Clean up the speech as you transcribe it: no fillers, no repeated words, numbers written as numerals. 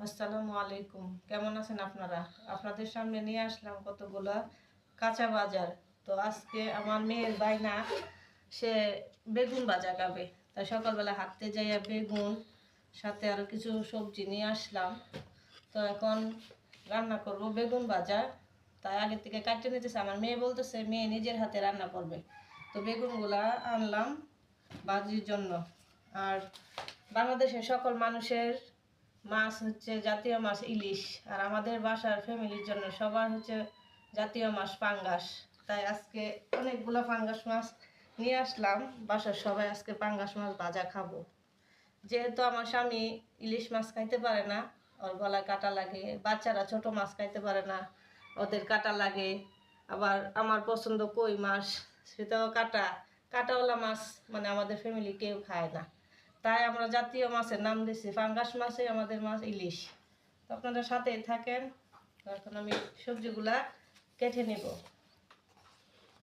আসসালামু আলাইকুম। কেমন আছেন আপনারা? আপনাদের সামনে নিয়ে আসলাম কতগুলা কাঁচা বাজার। তো আজকে আমার মেয়ের বায়না, সে বেগুন ভাজা খাবে। তাই সকালবেলা হাঁটতে যাইয়া বেগুন সাথে আরো কিছু সবজি নিয়ে আসলাম। তো এখন রান্না করব বেগুন ভাজা। তাই আগে থেকে কাটতে নিতেছে। আমার মেয়ে বলতেছে মেয়ে নিজের হাতে রান্না করবে। তো বেগুনগুলা আনলাম ভাজির জন্য। আর বাংলাদেশের সকল মানুষের মাছ হচ্ছে জাতীয় মাছ ইলিশ, আর আমাদের বাসার ফ্যামিলির জন্য সবার হচ্ছে জাতীয় মাছ পাঙ্গাস। তাই আজকে অনেকগুলো পাঙ্গাস মাছ নিয়ে আসলাম। বাসার সবাই আজকে পাঙ্গাস মাছ ভাজা খাবো। যেহেতু আমার স্বামী ইলিশ মাছ খাইতে পারে না, ওর গলায় কাটা লাগে। বাচ্চারা ছোট মাছ খাইতে পারে না, ওদের কাটা লাগে। আবার আমার পছন্দ কই মাছ, সেটাও কাটাওয়ালা মাছ মানে আমাদের ফ্যামিলি কেউ খায় না। তাই আমরা জাতীয় মাছের নাম দিছি পাঙ্গাস মাছই আমাদের মাছ ইলিশ। তো আপনারা সাথেই থাকেন। এখন আমি সবজিগুলা কেটে নেব।